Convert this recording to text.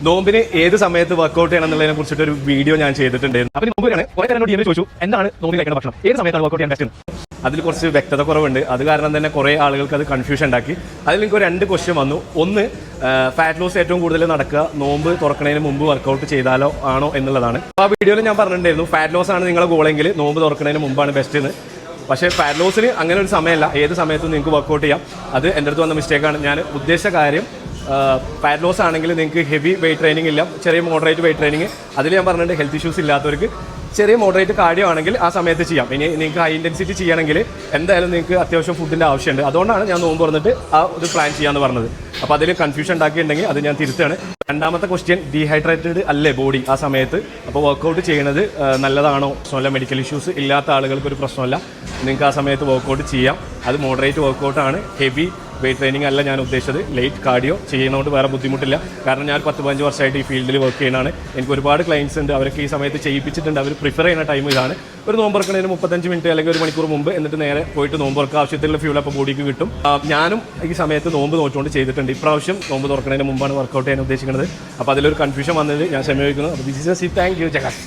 നോമ്പിന് ഏത് സമയത്ത് വർക്കൗട്ട് ചെയ്യണം എന്നുള്ളതിനെ കുറിച്ചിട്ട് ഒരു വീഡിയോ ഞാൻ ചെയ്തിട്ടുണ്ടായിരുന്നു. അപ്പോൾ നോമ്പിനാണ് കുറെ പേരോട് ഇതിനെ ചോദിച്ചു എന്താണ് നോമ്പിൽ കഴിക്കുന്ന ഭക്ഷണം, ഏത് സമയത്താണ് വർക്കൗട്ട് ചെയ്യാൻ ബെസ്റ്റ്. അതിൽ കുറച്ച് വ്യക്തത കുറവുണ്ട്. അത് കാരണം തന്നെ കുറേ ആളുകൾക്ക് അത് കൺഫ്യൂഷൻ ഉണ്ടാക്കി. അതിൽ എനിക്ക് 2 ക്വസ്റ്റ്യൻ വന്നു. ഒന്ന്, ഫാറ്റ് ലോസ് ഏറ്റവും കൂടുതൽ നടക്കുക നോമ്പ് തുറക്കുന്നതിന് മുമ്പ് വർക്കൗട്ട് ചെയ്താലോ ആണോ എന്നുള്ളതാണ്. അപ്പോൾ ആ വീഡിയോയിൽ ഞാൻ പറഞ്ഞിട്ടുണ്ടായിരുന്നു ഫാറ്റ് ലോസ് ആണ് നിങ്ങളുടെ ഗോളെങ്കിൽ നോമ്പ് തുറക്കുന്നതിന് മുമ്പാണ് ബെസ്റ്റ് എന്ന്. പക്ഷേ ഫാറ്റ് ലോസിന് അങ്ങനെ ഒരു സമയമല്ല, ഏത് സമയത്തും നിങ്ങൾക്ക് വർക്കൗട്ട് ചെയ്യാം. അത് എൻ്റെ അടുത്ത് വന്ന മിസ്റ്റേക്കാണ്. ഞാൻ ഉദ്ദേശിച്ച കാര്യം ഫാറ്റ് ലോസ് ആണെങ്കിൽ നിങ്ങൾക്ക് ഹെവി വെയിറ്റ് ട്രെയിനിങ് ഇല്ല, ചെറിയ മോഡറേറ്റ് വെയിറ്റ് ട്രെയിനിങ്. അതിൽ ഞാൻ പറഞ്ഞിട്ടുണ്ട് ഹെൽത്ത് ഇഷ്യൂസ് ഇല്ലാത്തവർക്ക് ചെറിയ മോഡറേറ്റ് കാർഡിയോ ആണെങ്കിൽ ആ സമയത്ത് ചെയ്യാം. ഇനി നിങ്ങൾക്ക് ഹൈ ഇൻറ്റൻസിറ്റി ചെയ്യണമെങ്കിൽ എന്തായാലും നിങ്ങൾക്ക് അത്യാവശ്യം ഫുഡിൻ്റെ ആവശ്യമുണ്ട്. അതുകൊണ്ടാണ് ഞാൻ നോമ്പ് തുറന്നിട്ട് ആ ഒരു പ്ലാൻ ചെയ്യാമെന്ന് പറഞ്ഞത്. അപ്പോൾ അതിൽ കൺഫ്യൂഷൻ ഉണ്ടാക്കിയിട്ടുണ്ടെങ്കിൽ അത് ഞാൻ തിരുത്താണ്. രണ്ടാമത്തെ ക്വസ്റ്റ്യൻ, ഡീഹൈഡ്രേറ്റഡ് അല്ലേ ബോഡി ആ സമയത്ത്, അപ്പോൾ വർക്കൗട്ട് ചെയ്യുന്നത് നല്ലതാണോ? പ്രശ്നമല്ല, മെഡിക്കൽ ഇഷ്യൂസ് ഇല്ലാത്ത ആളുകൾക്ക് ഒരു പ്രശ്നമല്ല, നിങ്ങൾക്ക് ആ സമയത്ത് വർക്കൗട്ട് ചെയ്യാം. അത് മോഡറേറ്റ് വർക്കൗട്ടാണ്, ഹെവി വെയിറ്റ് ട്രെയിനിങ് അല്ല ഞാൻ ഉദ്ദേശിച്ചത്. ലൈറ്റ് കാർഡിയോ ചെയ്യുന്നതുകൊണ്ട് വേറെ ബുദ്ധിമുട്ടില്ല. കാരണം ഞാൻ 10-15 വർഷമായിട്ട് ഈ ഫീൽഡിൽ വർക്ക് ചെയ്യുന്നതാണ്. എനിക്ക് ഒരുപാട് ക്ലയൻസ് ഉണ്ട്, അവരൊക്കെ ഈ സമയത്ത് ചെയ്യിപ്പിച്ചിട്ടുണ്ട്. അവർ പ്രിഫർ ചെയ്യുന്ന ടൈം ഇതാണ്. ഒരു നോമ്പ് തുറക്കുന്നതിന് 35 മിനിറ്റ് അല്ലെങ്കിൽ 1 മണിക്കൂർ മുമ്പ്, എന്നിട്ട് നേരെ പോയിട്ട് നോമ്പ് തുറക്കുക. ആവശ്യത്തിലുള്ള ഫ്യൂൾ അപ്പോൾ ബോഡിക്ക് കിട്ടും. ഞാനും ഈ സമയത്ത് നോമ്പ് നോറ്റുകൊണ്ട് ചെയ്തിട്ടുണ്ട്. ഇപ്രാവശ്യം നോമ്പ് തുറക്കുന്നതിന് മുമ്പാണ് വർക്കൗട്ട് ചെയ്യാൻ ഉദ്ദേശിക്കുന്നത്. അപ്പോൾ അതിലൊരു കൺഫ്യൂഷൻ വന്നത് ഞാൻ ക്ഷമിക്കുന്നു. അപ്പോൾ ദിസ് ഈസ് താങ്ക് യു ജഗാസ്.